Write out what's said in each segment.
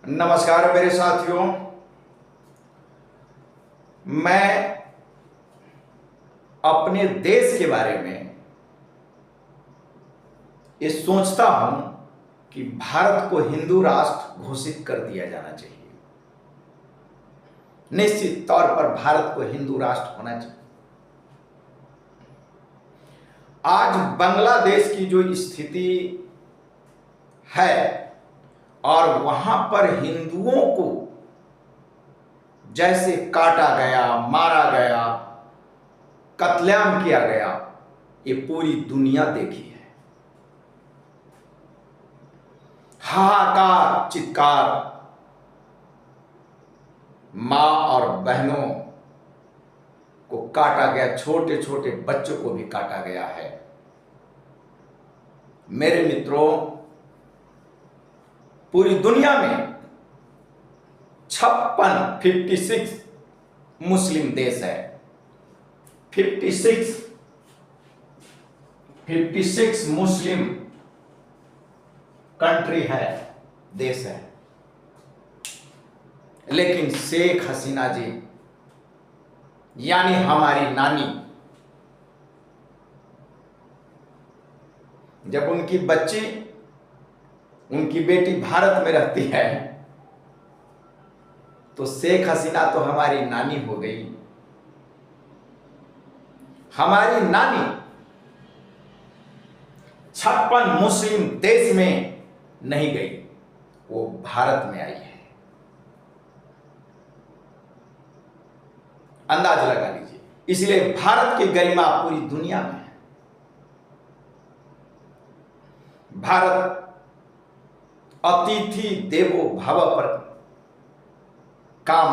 नमस्कार मेरे साथियों। मैं अपने देश के बारे में ये सोचता हूं कि भारत को हिंदू राष्ट्र घोषित कर दिया जाना चाहिए। निश्चित तौर पर भारत को हिंदू राष्ट्र होना चाहिए। आज बांग्लादेश की जो स्थिति है और वहां पर हिंदुओं को जैसे काटा गया, मारा गया, कत्लेआम किया गया, ये पूरी दुनिया देखी है। हाहाकार, चित्कार, मां और बहनों को काटा गया, छोटे छोटे बच्चों को भी काटा गया है। मेरे मित्रों, पूरी दुनिया में 56 मुस्लिम देश है। 56 मुस्लिम कंट्री है, देश है। लेकिन शेख हसीना जी यानी हमारी नानी, जब उनकी बच्ची, उनकी बेटी भारत में रहती है तो शेख हसीना तो हमारी नानी हो गई। हमारी नानी 56 मुस्लिम देश में नहीं गई, वो भारत में आई है। अंदाज लगा लीजिए। इसलिए भारत की गरिमा पूरी दुनिया में है। भारत अतिथि देवो भव पर काम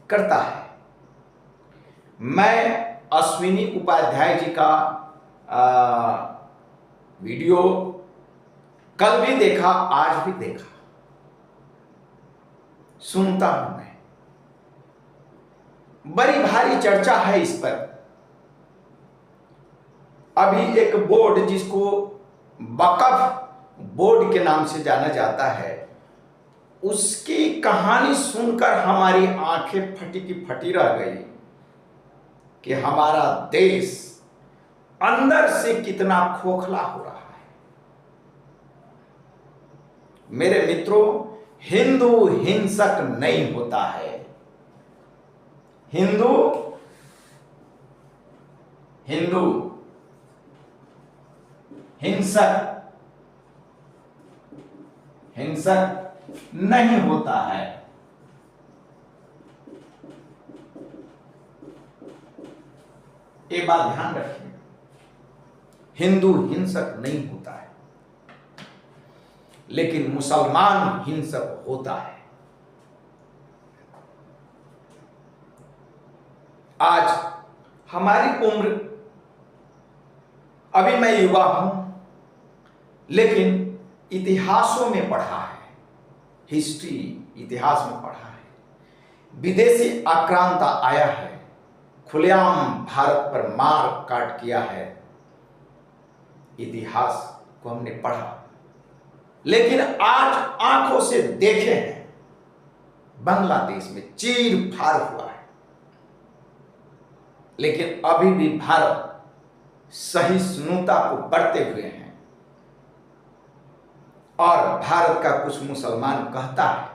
करता है। मैं अश्विनी उपाध्याय जी का वीडियो कल भी देखा, आज भी देखा, सुनता हूं मैं। बड़ी भारी चर्चा है इस पर। अभी एक बोर्ड, जिसको वक्फ बोर्ड के नाम से जाना जाता है, उसकी कहानी सुनकर हमारी आंखें फटी की फटी रह गई कि हमारा देश अंदर से कितना खोखला हो रहा है। मेरे मित्रों, हिंदू हिंसक नहीं होता है। हिंदू हिंसक नहीं होता है। ये बात ध्यान रखिए, हिंदू हिंसक नहीं होता है, लेकिन मुसलमान हिंसक होता है। आज हमारी उम्र, अभी मैं युवा हूं, लेकिन इतिहासों में पढ़ा है, हिस्ट्री इतिहास में पढ़ा है, विदेशी आक्रांता आया है, खुलेआम भारत पर मार काट किया है। इतिहास को हमने पढ़ा, लेकिन आज आंखों से देखे हैं, बांग्लादेश में चीर फाड़ हुआ है। लेकिन अभी भी भारत सहिष्णुता को बढ़ते हुए हैं। और भारत का कुछ मुसलमान कहता है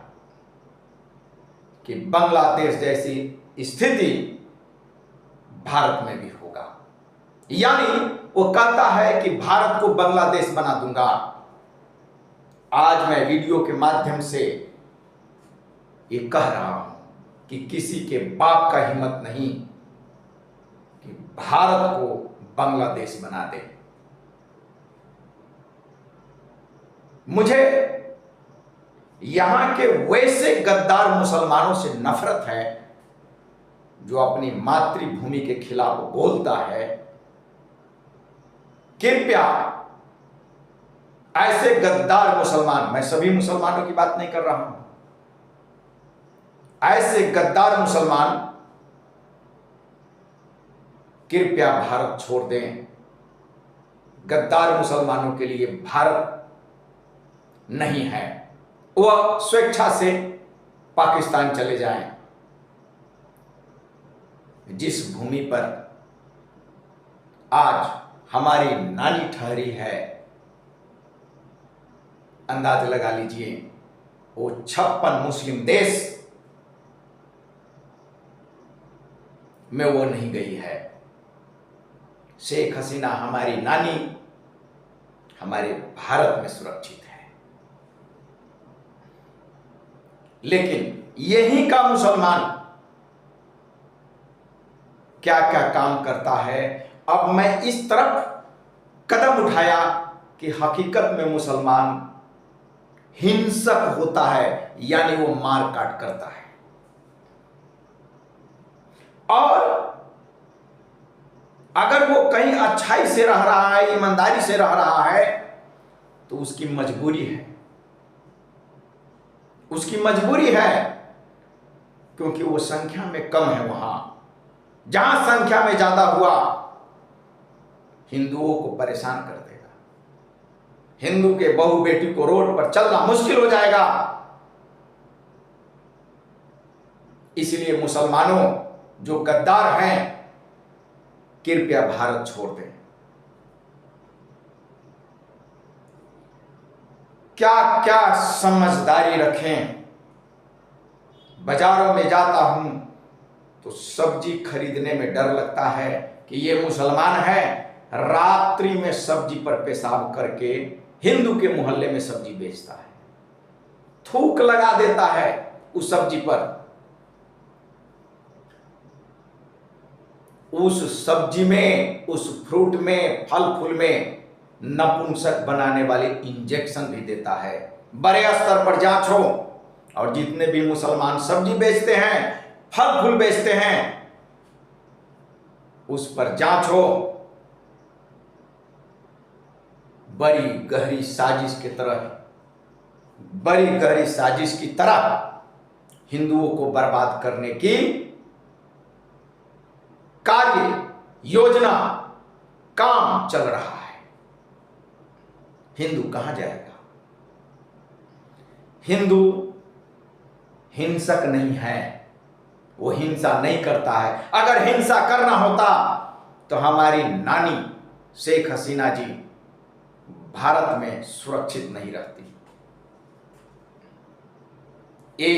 कि बांग्लादेश जैसी स्थिति भारत में भी होगा, यानी वो कहता है कि भारत को बांग्लादेश बना दूंगा। आज मैं वीडियो के माध्यम से ये कह रहा हूं कि किसी के बाप का हिम्मत नहीं कि भारत को बांग्लादेश बना दे। मुझे यहां के वैसे गद्दार मुसलमानों से नफरत है जो अपनी मातृभूमि के खिलाफ बोलता है। कृपया ऐसे गद्दार मुसलमान, मैं सभी मुसलमानों की बात नहीं कर रहा हूं, ऐसे गद्दार मुसलमान कृपया भारत छोड़ दें। गद्दार मुसलमानों के लिए भारत नहीं है। वह स्वेच्छा से पाकिस्तान चले जाएं। जिस भूमि पर आज हमारी नानी ठहरी है, अंदाज लगा लीजिए वो 56 मुस्लिम देश में वो नहीं गई है। शेख हसीना हमारी नानी हमारे भारत में सुरक्षित है। लेकिन यही का मुसलमान क्या क्या काम करता है। अब मैं इस तरफ कदम उठाया कि हकीकत में मुसलमान हिंसक होता है, यानी वो मार काट करता है। और अगर वो कहीं अच्छाई से रह रहा है, ईमानदारी से रह रहा है, तो उसकी मजबूरी है, उसकी मजबूरी है, क्योंकि वो संख्या में कम है। वहां जहां संख्या में ज्यादा हुआ, हिंदुओं को परेशान कर देगा, हिंदू के बहू बेटी को रोड पर चलना मुश्किल हो जाएगा। इसलिए मुसलमानों जो गद्दार हैं, कृपया भारत छोड़ दें। क्या क्या समझदारी रखें। बाजारों में जाता हूं तो सब्जी खरीदने में डर लगता है कि ये मुसलमान है, रात्रि में सब्जी पर पेशाब करके हिंदू के मोहल्ले में सब्जी बेचता है, थूक लगा देता है उस सब्जी पर। उस सब्जी में, उस फ्रूट में, फल फूल में नपुंसक बनाने वाले इंजेक्शन भी देता है। बड़े स्तर पर जांच हो, और जितने भी मुसलमान सब्जी बेचते हैं, फल फूल बेचते हैं, उस पर जांच हो। बड़ी गहरी साजिश की तरह, बड़ी गहरी साजिश की तरह हिंदुओं को बर्बाद करने की कार्य, योजना, काम चल रहा है। हिंदू कहां जाएगा? हिंदू हिंसक नहीं है, वो हिंसा नहीं करता है। अगर हिंसा करना होता तो हमारी नानी शेख हसीना जी भारत में सुरक्षित नहीं रहती। ये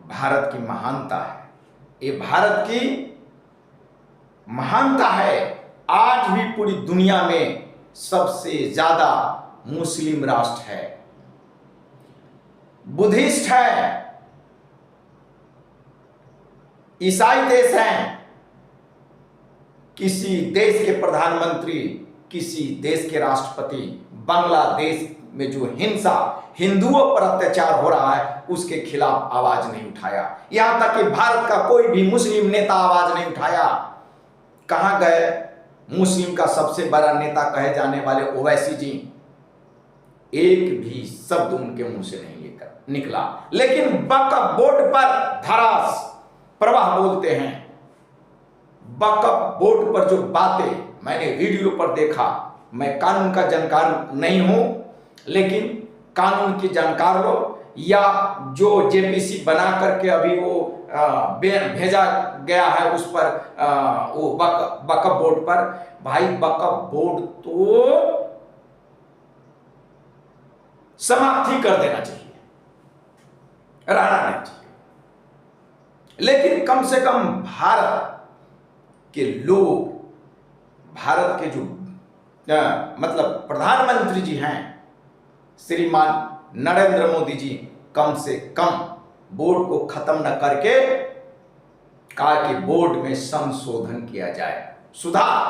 भारत की महानता है, ये भारत की महानता है। आज भी पूरी दुनिया में सबसे ज्यादा मुस्लिम राष्ट्र है, बुद्धिस्ट है, ईसाई देश हैं। किसी देश के प्रधानमंत्री, किसी देश के राष्ट्रपति बांग्लादेश में जो हिंसा, हिंदुओं पर अत्याचार हो रहा है, उसके खिलाफ आवाज नहीं उठाया। यहां तक कि भारत का कोई भी मुस्लिम नेता आवाज नहीं उठाया। कहां गए मुस्लिम का सबसे बड़ा नेता कहे जाने वाले ओवैसी जी? एक भी शब्द उनके मुंह से नहीं निकला। लेकिन वक्फ बोर्ड पर धरास प्रवाह बोलते हैं। वक्फ बोर्ड पर जो बातें मैंने वीडियो पर देखा, मैं कानून का जानकार नहीं हूं, लेकिन कानून की जानकार हो या जो जेपीसी बना करके अभी वो भेजा गया है उस पर, वो वक्फ बोर्ड पर, भाई वक्फ बोर्ड तो समाप्ति कर देना चाहिए, रहना नहीं चाहिए। लेकिन कम से कम भारत के लोग, भारत के जो मतलब प्रधानमंत्री जी हैं श्रीमान नरेंद्र मोदी जी, कम से कम बोर्ड को खत्म न करके कहा कि बोर्ड में संशोधन किया जाए, सुधार।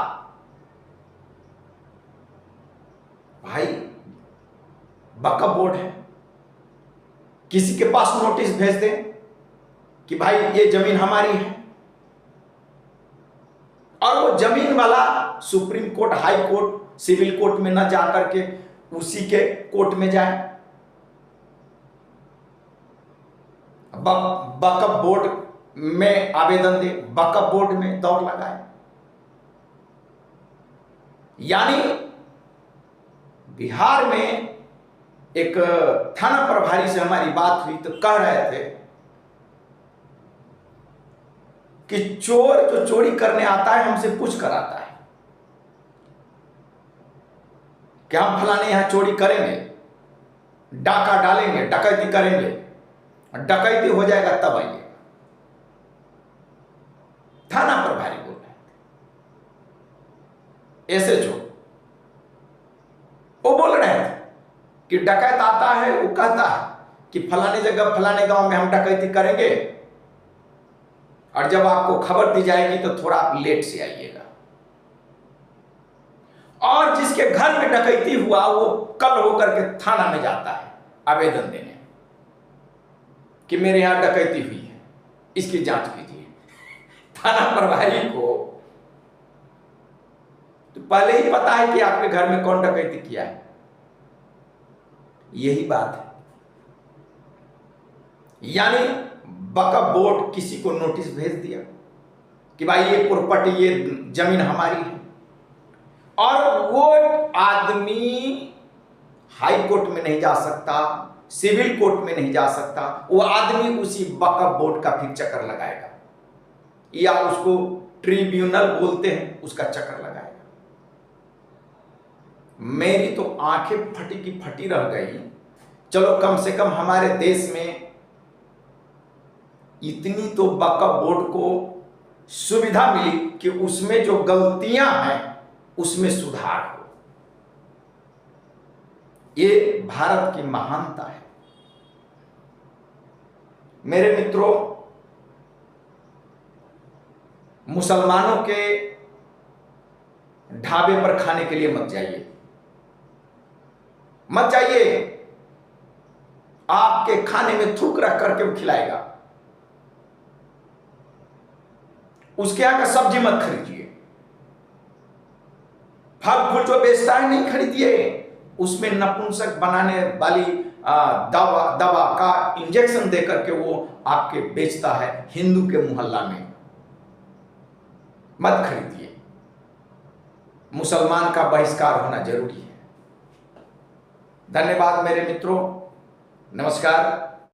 भाई वक्फ बोर्ड है, किसी के पास नोटिस भेज दे कि भाई ये जमीन हमारी है, और वो जमीन वाला supreme court, high court, civil court में न जाकर के उसी के कोर्ट में जाए, वक्फ बोर्ड में आवेदन दे, वक्फ बोर्ड में दौड़ लगाए। यानी बिहार में एक थाना प्रभारी से हमारी बात हुई तो कह रहे थे कि चोर जो चोरी करने आता है हमसे पूछ कर आता है कि हम फलाने यहां चोरी करेंगे, डाका डालेंगे, डकैती करेंगे, डकैती हो जाएगा तब आइए। थाना प्रभारी बोल रहे थे, SHO वो बोल रहे थे कि डकैत आता है, वो कहता है कि फलाने जगह फलाने गांव में हम डकैती करेंगे, और जब आपको खबर दी जाएगी तो थोड़ा आप लेट से आइएगा। और जिसके घर में डकैती हुआ वो कल होकर के थाना में जाता है आवेदन देने कि मेरे यहां डकैती हुई है, इसकी जांच कीजिए। थाना प्रभारी को तो पहले ही पता है कि आपके घर में कौन डकैती किया है। यही बात है, यानी वक्फ बोर्ड किसी को नोटिस भेज दिया कि भाई ये प्रॉपर्टी, ये जमीन हमारी है, और वो आदमी हाई कोर्ट में नहीं जा सकता, सिविल कोर्ट में नहीं जा सकता, वो आदमी उसी वक्फ बोर्ड का फिर चक्कर लगाएगा, या उसको ट्रिब्यूनल बोलते हैं, उसका चक्कर लगाएगा। मेरी तो आंखें फटी की फटी रह गई। चलो कम से कम हमारे देश में इतनी तो वक्फ बोर्ड को सुविधा मिली कि उसमें जो गलतियां हैं उसमें सुधार हो। ये भारत की महानता है। मेरे मित्रों, मुसलमानों के ढाबे पर खाने के लिए मत जाइए, मत जाइए। आपके खाने में थूक रख करके वो खिलाएगा। उसके यहाँ का सब्जी मत खरीदिए, फल फूल जो बेचता है नहीं खरीदिए। उसमें नपुंसक बनाने वाली दवा का इंजेक्शन देकर के वो आपके बेचता है हिंदू के मोहल्ला में, मत खरीदिए। मुसलमान का बहिष्कार होना जरूरी है। धन्यवाद मेरे मित्रों, नमस्कार।